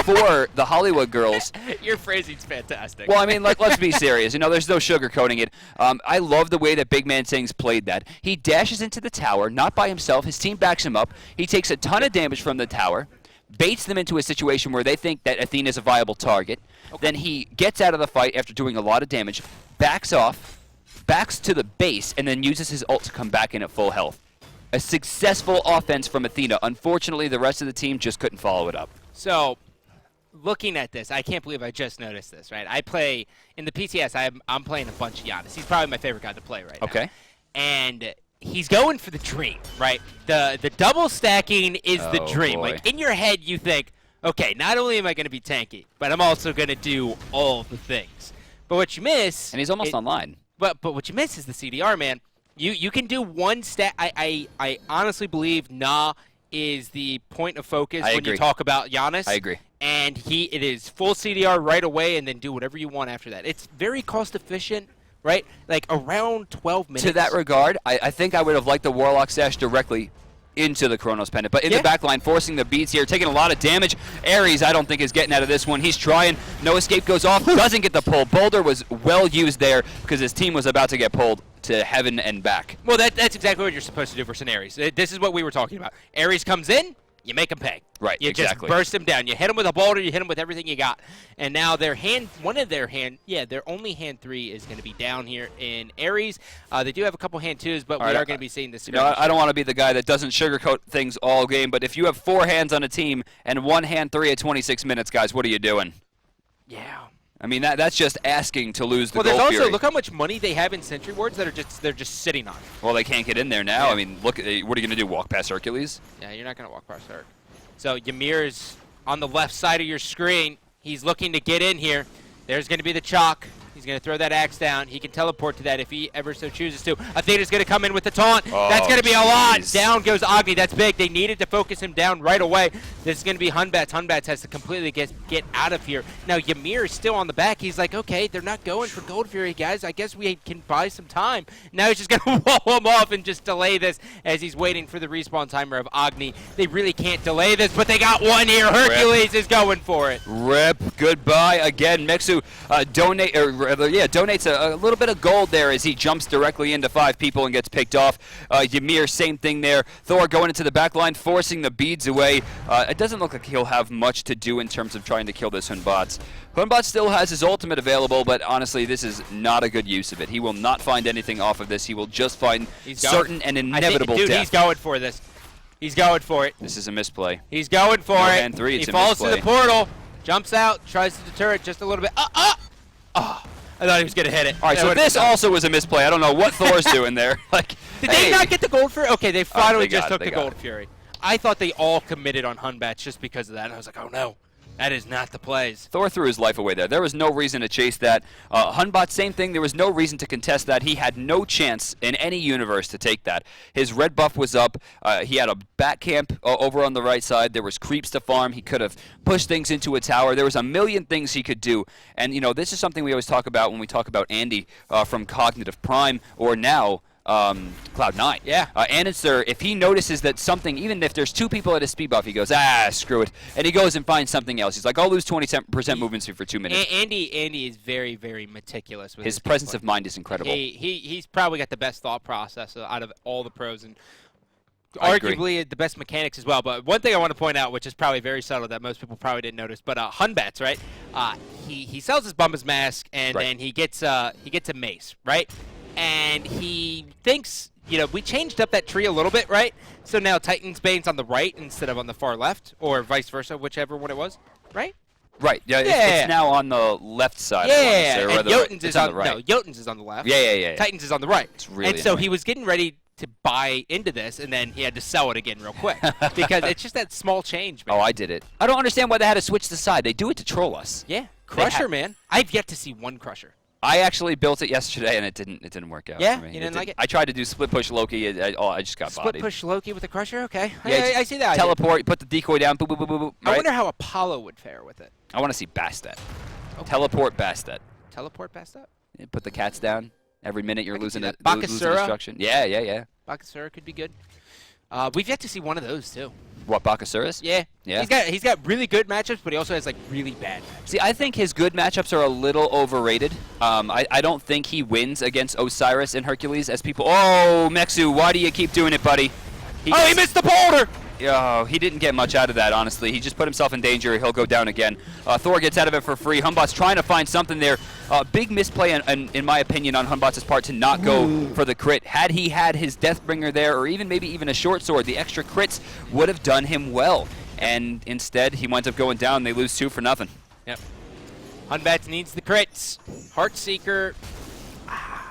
for the Hollywood Girls. Your phrasing's fantastic. Well, I mean, let's be serious. You know, there's no sugarcoating it. I love the way that Big Man Sings played that. He dashes into the tower, not by himself. His team backs him up. He takes a ton of damage from the tower, baits them into a situation where they think that Athena is a viable target. Then he gets out of the fight after doing a lot of damage, backs off, backs to the base, and then uses his ult to come back in at full health. A successful offense from Athena. Unfortunately, the rest of the team just couldn't follow it up. So, looking at this, I can't believe I just noticed this, right? I play, in the PTS, I'm playing a bunch of Giannis. He's probably my favorite guy to play right now. Okay. And he's going for the dream, right? The double stacking is the dream. Boy. Like, in your head, you think, okay, not only am I going to be tanky, but I'm also going to do all the things. But what you miss... And he's almost online. But what you miss is the CDR, man. You can do 1 stack. I honestly believe Na is the point of focus when you talk about Giannis. I agree. And it is full CDR right away and then do whatever you want after that. It's very cost efficient, right? Like around 12 minutes. To that regard, I think I would have liked the Warlock Sash directly into the Kronos Pendant. But in the back line, forcing the beats here, taking a lot of damage. Ares, I don't think, is getting out of this one. He's trying. No escape goes off. Doesn't get the pull. Boulder was well used there because his team was about to get pulled to heaven and back. Well, that's exactly what you're supposed to do for Ares. This is what we were talking about. Ares comes in, you make them pay. Right, You exactly. just burst them down. You hit them with a boulder, you hit them with everything you got. And now their only hand 3 is going to be down here in Ares. They do have a couple hand 2s, but we are going to be seeing this. I don't want to be the guy that doesn't sugarcoat things all game, but if you have 4 hands on a team and 1 hand 3 at 26 minutes, guys, what are you doing? Yeah. I mean, that's just asking to lose the Well, there's Gold also, Fury. look how much money they have in Sentry Wards that they're just sitting on. Well, they can't get in there now. Yeah. I mean, look, what are you going to do, walk past Hercules? Yeah, you're not going to walk past Herc. So Ymir's on the left side of your screen. He's looking to get in here. There's going to be the chalk. He's going to throw that axe down. He can teleport to that if he ever so chooses to. Athena's going to come in with the taunt. Oh, that's going to be a lot. jeez. Down goes Agni. That's big. They needed to focus him down right away. This is going to be Hunbats. Hunbats has to completely get out of here. Now, Ymir is still on the back. He's like, okay, they're not going for Gold Fury, guys. I guess we can buy some time. Now he's just going to wall him off and just delay this as he's waiting for the respawn timer of Agni. They really can't delay this, but they got one here. Hercules is going for it. Rip, goodbye again. Mexu donates a little bit of gold there as he jumps directly into 5 people and gets picked off. Ymir, same thing there. Thor going into the back line, forcing the beads away. It doesn't look like he'll have much to do in terms of trying to kill this Hunbats. Hunbats still has his ultimate available, but honestly, this is not a good use of it. He will not find anything off of this. He will just find certain and inevitable death. death. He's going for this. He's going for it. This is a misplay. He's going for it. Hand 3, he it's a falls to misplay. the portal, jumps out, tries to deter it just a little bit. I thought he was going to hit it. All right, so this also was a misplay. I don't know what Thor's doing there. Like, Did they not get the Gold Fury? Okay, they finally they just got it, took the they got Gold it. Fury. I thought they all committed on Hunbats just because of that. And I was like, oh no, that is not the plays. Thor threw his life away there. There was no reason to chase that. Hunbot, same thing. There was no reason to contest that. He had no chance in any universe to take that. His red buff was up. He had a back camp over on the right side. There was creeps to farm. He could have pushed things into a tower. There was a million things he could do. And, you know, this is something we always talk about when we talk about Andy from Cognitive Prime, or now Cloud9. Yeah. Anitzer, if he notices that something, even if there's 2 people at his speed buff, he goes, screw it. And he goes and finds something else. He's like, I'll lose 20% movement speed for 2 minutes. Andy is very, very meticulous with His presence of mind is incredible. He's probably got the best thought process out of all the pros, and I agree. arguably the best mechanics as well. But one thing I want to point out, which is probably very subtle that most people probably didn't notice, but Hunbats, right? He sells his Bumba's mask, and Right. then he gets a mace, right? And he thinks, you know, we changed up that tree a little bit, right? So now Titan's Bane's on the right instead of on the far left, or vice versa, whichever one it was, right? Right. Yeah. It's now on the left side. Yeah, or and the Jotun's right. is It's on the right. No, Jotun's is on the left. Yeah. Titan's is on the right. It's really and so annoying. he was getting ready to buy into this, and then he had to sell it again real quick because it's just that small change, man. Oh, I did it. I don't understand why they had to switch the side. They do it to troll us. Yeah, Crusher, man. I've yet to see one Crusher. I actually built it yesterday, and it didn't work out Yeah? for me. You didn't like it? I tried to do split push Loki. I just got Split bodied. push Loki with the Crusher? Okay. Yeah, I see that. Teleport, put the decoy down, boop, boop, boop, boop, boop. I Right? wonder how Apollo would fare with it. I want to see Bastet. Okay. Teleport Bastet. Teleport past that? Yeah, put the cats down. Every minute you're I can losing see a that. losing Bakasura? destruction. Yeah. Bakasura could be good. We've yet to see one of those, too. What, Bakasuras? Yeah. Yeah. He's got really good matchups, but he also has, like, really bad matchups. See, I think his good matchups are a little overrated. I don't think he wins against Osiris and Hercules as people... Oh, Mexu, why do you keep doing it, buddy? He missed the boulder! Oh, he didn't get much out of that, honestly. He just put himself in danger. He'll go down again. Thor gets out of it for free. Humbot's trying to find something there. Big misplay, in my opinion, on Humbot's part to not go for the crit. Had he had his Deathbringer there, or maybe even a short sword, the extra crits would have done him well. And instead, he winds up going down. They lose 2 for nothing. Yep. Hunbats needs the crits. Heartseeker.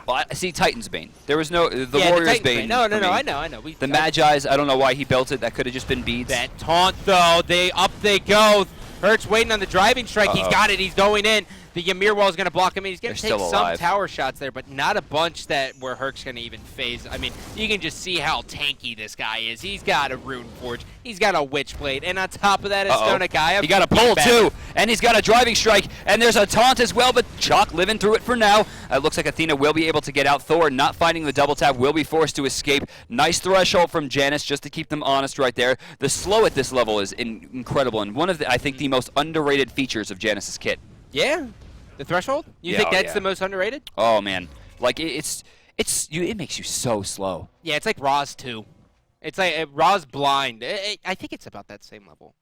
Well, I see Titan's Bane. There was no... The Yeah, Warrior's Titan's Bane. No, for me. I know. The Magi's, I don't know why he built it. That could have just been beads. That taunt, though. Up they go. Hurts waiting on the driving strike. He's got it. He's going in. The Ymir wall is going to block him. He's going to They're take still some alive. tower shots there, but not a bunch where Herc's going to even phase. I mean, you can just see how tanky this guy is. He's got a Rune Forge. He's got a Witchblade. And on top of that, a Stonakaya. He got a pull, too. And he's got a driving strike. And there's a taunt as well, but Chalk living through it for now. It looks like Athena will be able to get out. Thor, not finding the double tap, will be forced to escape. Nice threshold from Janus just to keep them honest right there. The slow at this level is incredible. And one of, I think, the most underrated features of Janus's kit. Yeah? The threshold? You think that's the most underrated? Oh, man. Like, it makes you so slow. Yeah, it's like Ra's 2. It's like Ra's blind. I think it's about that same level.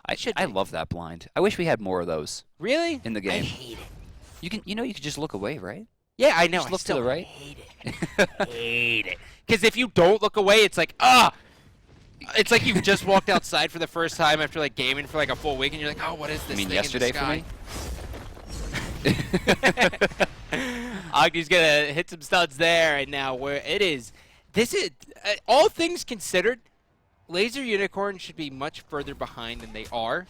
I love that blind. I wish we had more of those. Really? In the game. I hate it. You can just look away, right? Yeah, I know. Just look I still to the right. Hate it. Hate it. Because if you don't look away, it's like it's like you've just walked outside for the first time after like gaming for like a full week, and you're like, oh, what is this? I mean, thing yesterday in the for sky? me. Agni's gonna hit some studs there, and now where it is. This is all things considered. Lazer Unicorn should be much further behind than they are.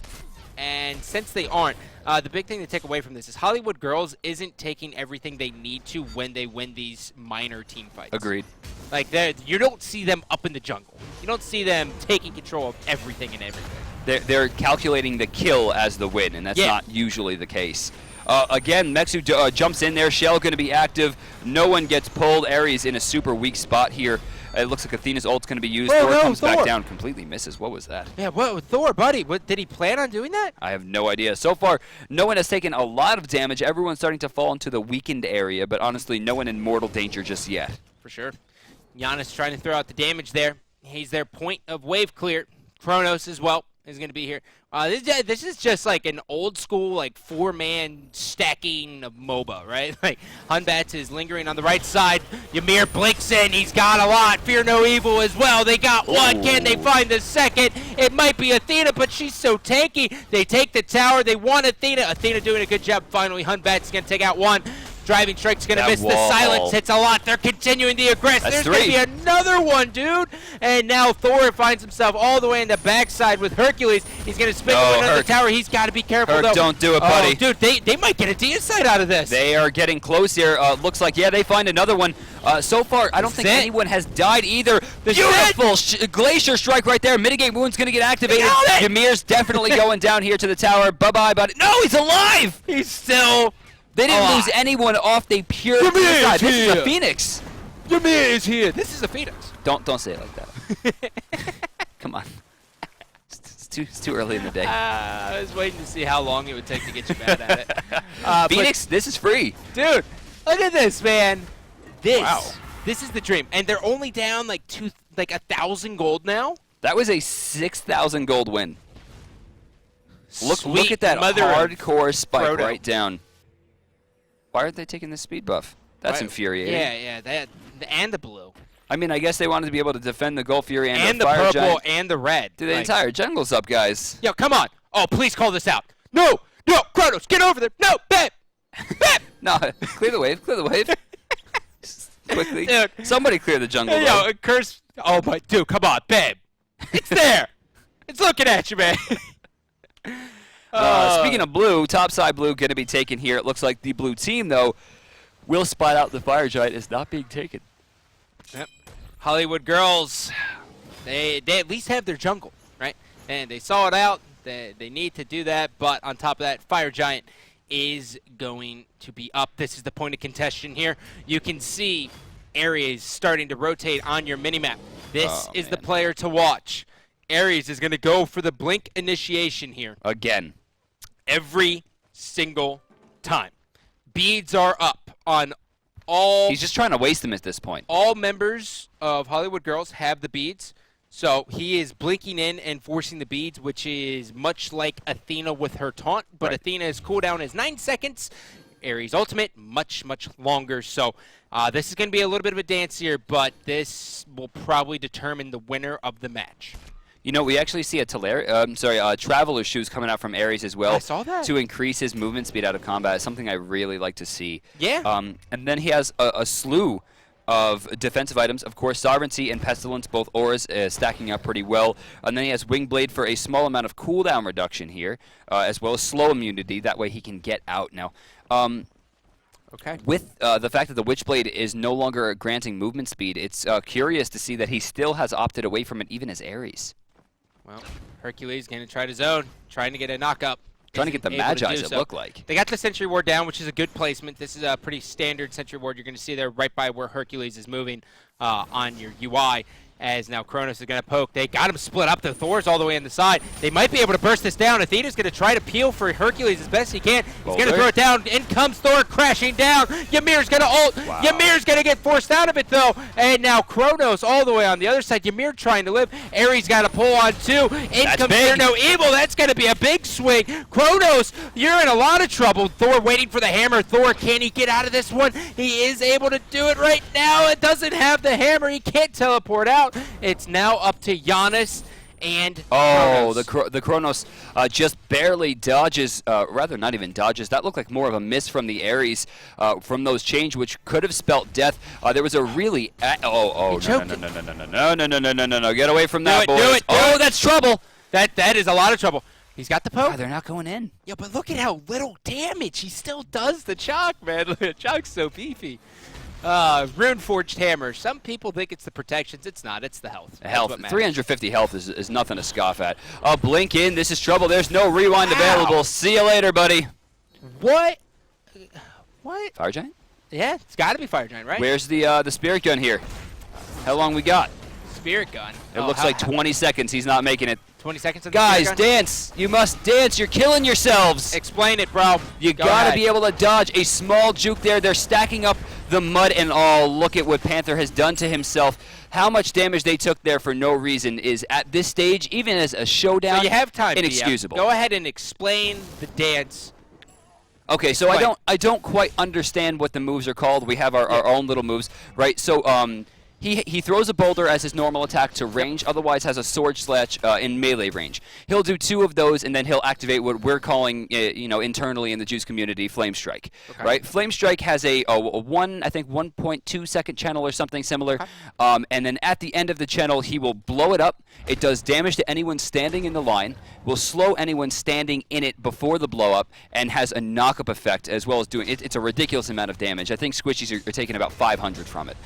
And since they aren't, the big thing to take away from this is Hollywood Girls isn't taking everything they need to when they win these minor team fights. Agreed. Like, you don't see them up in the jungle. You don't see them taking control of everything and everything. They're calculating the kill as the win, and that's not usually the case. Again, Mexu jumps in there. Shell going to be active. No one gets pulled. Ares in a super weak spot here. It looks like Athena's ult's going to be used. Thor comes back down, completely misses. What was that? Yeah, what, Thor, buddy? What, did he plan on doing that? I have no idea. So far, no one has taken a lot of damage. Everyone's starting to fall into the weakened area, but honestly, no one in mortal danger just yet. For sure. Giannis trying to throw out the damage there. He's their point of wave clear. Kronos as well is going to be here. This is just like an old school like 4-man stacking of MOBA, right? Like Hunbats is lingering on the right side. Ymir blinks in. He's got a lot. Fear no evil as well. They got one. Can they find the second? It might be Athena, but she's so tanky. They take the tower. They want Athena. Athena doing a good job. Finally, Hunbats going to take out one. Driving Strike's going to miss. The silence hits a lot. They're continuing the aggressive. There's going to be another one, dude. And now Thor finds himself all the way in the backside with Hercules. He's going to spin to another tower. He's got to be careful, though. Don't do it, buddy. Dude, they might get a deicide out of this. They are getting close here. Looks like, they find another one. So far, I don't think anyone has died either. Beautiful Glacier Strike right there. Mitigate Wound's going to get activated. Ymir's definitely going down here to the tower. Bye-bye, buddy. No, he's alive! He's still... They didn't lose anyone off the pure side. This is a Phoenix. Ymir is here. This is a Phoenix. Don't say it like that. Come on. It's too early in the day. I was waiting to see how long it would take to get you mad at it. Phoenix, this is free. Dude, look at this, man. This is the dream. And they're only down like 1,000 gold now. That was a 6,000 gold win. Look at that mother hardcore spike Frodo. right down. Why aren't they taking the speed buff? That's infuriating. Yeah, that and the blue. I mean, I guess they wanted to be able to defend the Gold Fury and the Fire purple Giant. and the red. Dude, the entire jungle's up, guys. Yo, come on. Oh, please call this out. No, Kronos, get over there. No, babe. No, clear the wave, Quickly. Dude. Somebody clear the jungle. Yo, curse. Oh, my, dude, come on, babe. It's there. It's looking at you, man. Speaking of blue, topside blue going to be taken here. It looks like the blue team, though, will spot out the Fire Giant is not being taken. Yep. Hollywood Girls, they at least have their jungle, right? And they saw it out. They need to do that. But on top of that, Fire Giant is going to be up. This is the point of contention here. You can see Ares starting to rotate on your minimap. This is the player to watch. Ares is going to go for the blink initiation here. Again. Every single time. Beads are up on all... He's just trying to waste them at this point. All members of Hollywood Girls have the beads. So he is blinking in and forcing the beads, which is much like Athena with her taunt. But Athena's cooldown is 9 seconds. Ares' ultimate, much longer. So this is going to be a little bit of a dance here, but this will probably determine the winner of the match. You know, we actually see a Traveler shoes coming out from Ares as well. I saw that. To increase his movement speed out of combat. It's something I really like to see. Yeah. And then he has a slew of defensive items. Of course, Sovereignty and Pestilence, both auras, stacking up pretty well. And then he has Wingblade for a small amount of cooldown reduction here, as well as slow immunity. That way he can get out now. Okay. With the fact that the Witchblade is no longer granting movement speed, it's curious to see that he still has opted away from it, even as Ares. Well, Hercules going to try to zone, trying to get a knock-up. Trying to get the Magi's, it looked like. They got the Sentry Ward down, which is a good placement. This is a pretty standard Sentry Ward you're going to see there right by where Hercules is moving on your UI. as now Kronos is going to poke. They got him split up. The Thor's all the way on the side. They might be able to burst this down. Athena's going to try to peel for Hercules as best he can. He's going to throw it down. In comes Thor crashing down. Ymir's going to ult. Wow. Ymir's going to get forced out of it, though. And now Kronos all the way on the other side. Ymir trying to live. Ares got to pull on two. In comes No Evil. That's going to be a big swing. Kronos, you're in a lot of trouble. Thor waiting for the hammer. Thor, can he get out of this one? He is able to do it right now. It doesn't have the hammer. He can't teleport out. It's now up to Giannis and Kronos. The Kronos just barely dodges, rather not even dodges. That looked like more of a miss from the Ares from those change, which could have spelt death. There was a really no, get away from that, boys. Do it. That's trouble. That is a lot of trouble. He's got the poke. They're not going in. Yeah, but look at how little damage he still does the Chalk, man. Look at Chalk's so beefy. Rune-forged hammer. Some people think it's the protections. It's not. It's the health. Health. 350 health is nothing to scoff at. Blink in. This is trouble. There's no rewind available. See you later, buddy. What? Fire Giant? Yeah, it's got to be Fire Giant, right? Where's the Spirit Gun here? How long we got? Spirit Gun. It looks like 20 seconds. He's not making it. 20 seconds of the Guys, Spirit Gun? dance. You must dance. You're killing yourselves. Explain it, bro. You Go gotta ahead. be able to dodge a small juke there. They're stacking up the mud, and look at what Panther has done to himself. How much damage they took there for no reason is, at this stage, even as a showdown, So you have time, inexcusable. Go ahead and explain the dance. Okay, so I don't quite understand what the moves are called. We have our own little moves, right? So he throws a boulder as his normal attack to range, otherwise has a sword slash in melee range. He'll do 2 of those, and then he'll activate what we're calling, internally in the Juice community, Flame Strike. Okay. Right? Flame Strike has a 1.2 second channel or something similar, okay. And then at the end of the channel, he will blow it up. It does damage to anyone standing in the line, will slow anyone standing in it before the blow up, and has a knock-up effect as well as doing it. It's a ridiculous amount of damage. I think squishies are taking about 500 from it.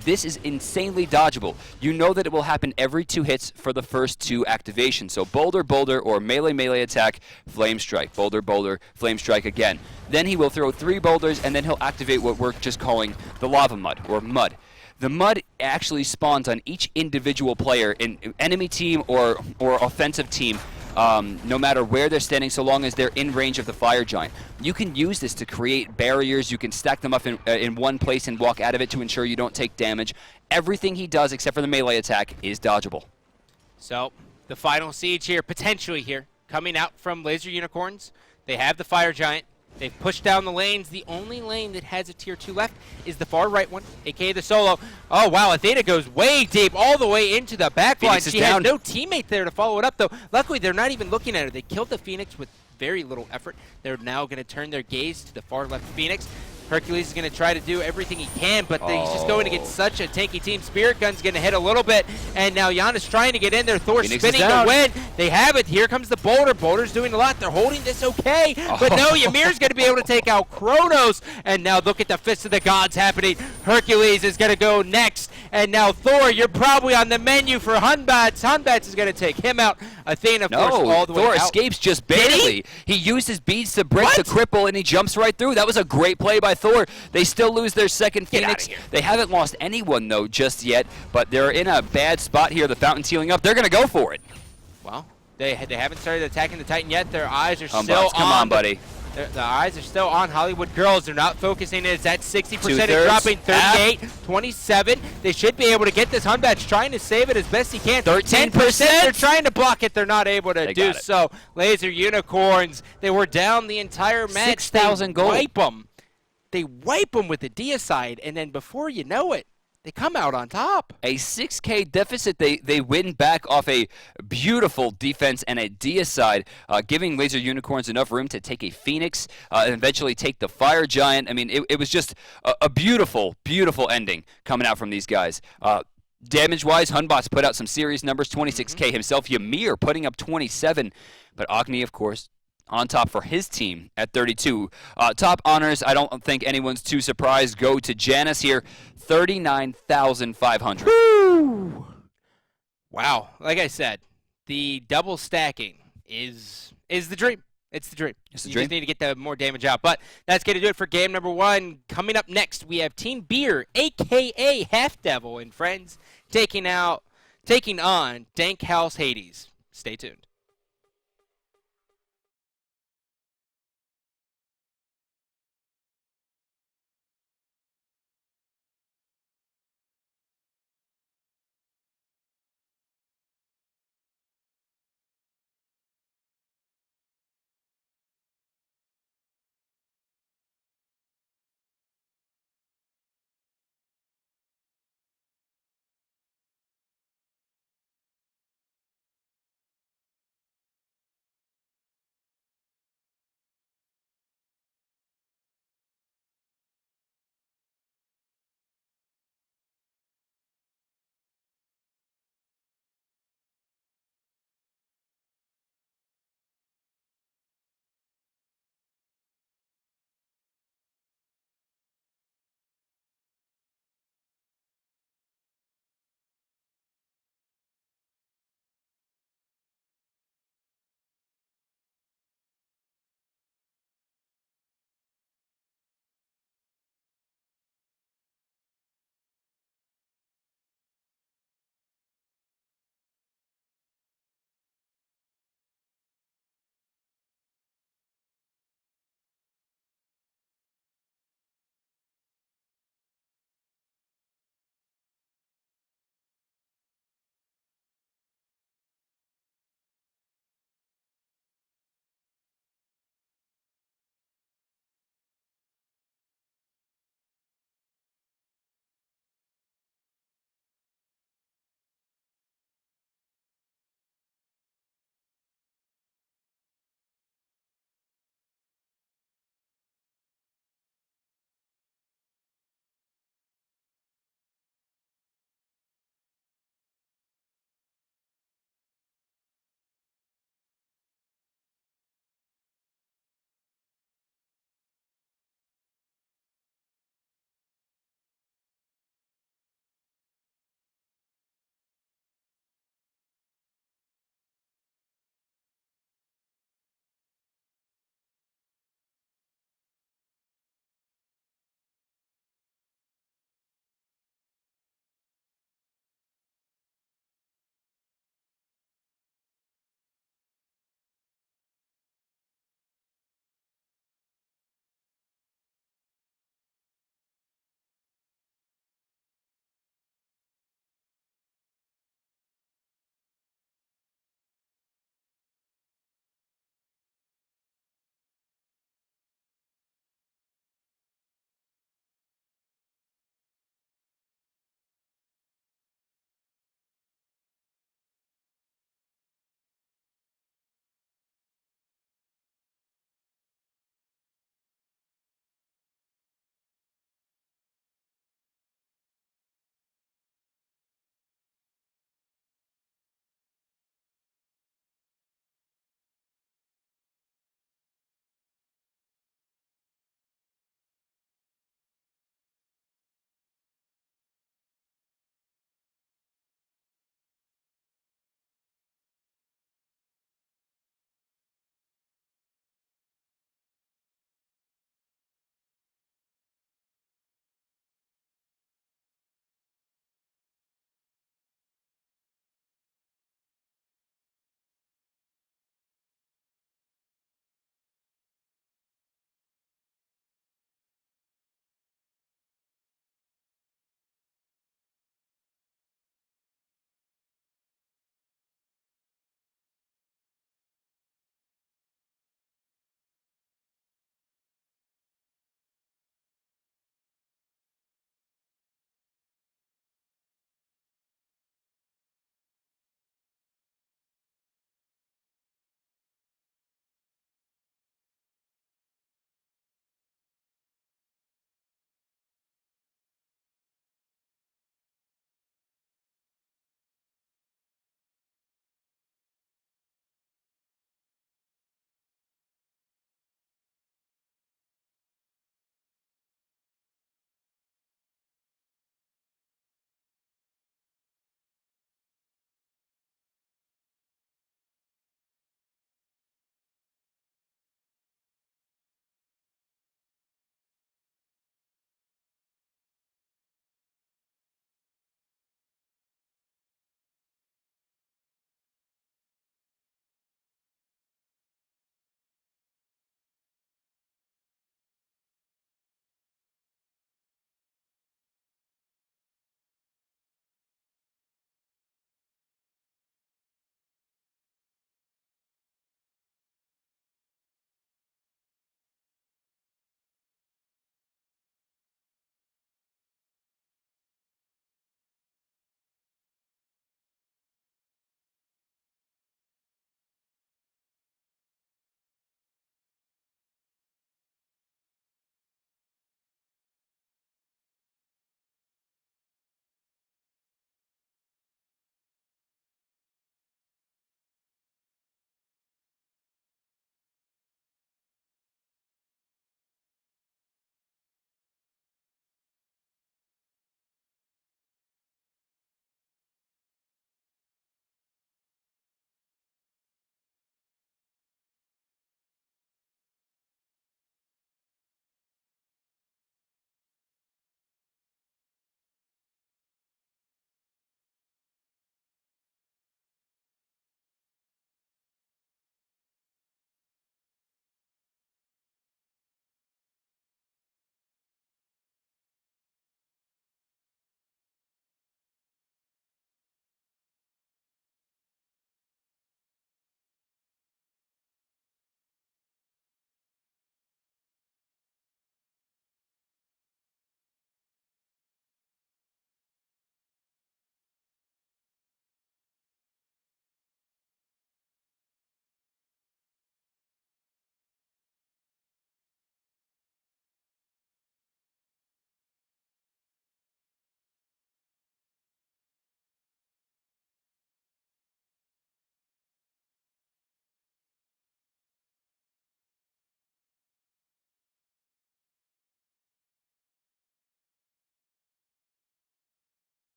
This is insanely dodgeable. You know that it will happen every 2 hits for the first 2 activations. So boulder, or melee attack, flame strike, boulder, flame strike again. Then he will throw 3 boulders, and then he'll activate what we're just calling the lava mud, or mud. The mud actually spawns on each individual player in enemy team or offensive team. No matter where they're standing, so long as they're in range of the Fire Giant. You can use this to create barriers. You can stack them up in one place and walk out of it to ensure you don't take damage. Everything he does, except for the melee attack, is dodgeable. So, the final siege here, potentially here, coming out from Lazer Unicorns. They have the Fire Giant. They've pushed down the lanes. The only lane that has a tier 2 left is the far right one, aka the solo. Oh, wow, Athena goes way deep, all the way into the back line. She had no teammate there to follow it up, though. Luckily, they're not even looking at her. They killed the Phoenix with very little effort. They're now going to turn their gaze to the far left Phoenix. Hercules is going to try to do everything he can, but he's just going against such a tanky team. Spirit Gun's going to hit a little bit, and now Giannis trying to get in there. Thor Phoenix spinning the win. They have it. Here comes the boulder. Boulder's doing a lot. They're holding this okay, but no, Ymir's going to be able to take out Kronos, and now look at the Fist of the Gods happening. Hercules is going to go next, and now Thor, you're probably on the menu for Hunbats. Hunbats is going to take him out. Athena, of course, all the way out. Thor escapes just barely. He used his beads to break the cripple, and he jumps right through. That was a great play by Thor. They still lose their second Phoenix. They haven't lost anyone, though, just yet, but they're in a bad spot here. The fountain's healing up. They're going to go for it. Well, they haven't started attacking the Titan yet. Their eyes are still on. Come on, buddy. The eyes are still on Hollywood Girls. They're not focusing. It's at 60% and dropping 38, 27. They should be able to get this. Hunbat's trying to save it as best he can. 13%. They're trying to block it. They're not able to do so. Lazer Unicorns, they were down the entire match. 6,000 gold. They wipe them with the deicide, and then before you know it, they come out on top. A 6K deficit, they win back off a beautiful defense and a deicide, giving Lazer Unicorns enough room to take a Phoenix and eventually take the Fire Giant. I mean, it was just a beautiful, beautiful ending coming out from these guys. Damage-wise, Hunbots put out some serious numbers, 26K himself. Ymir putting up 27, but Agni, of course, on top for his team at 32. Top honors, I don't think anyone's too surprised, go to Janice here, 39,500. Woo! Wow. Like I said, the double stacking is the dream. It's the dream. You just need to get the more damage out. But that's going to do it for game number 1. Coming up next, we have Team Beer, a.k.a. Half Devil and friends, taking on Dank House Hades. Stay tuned.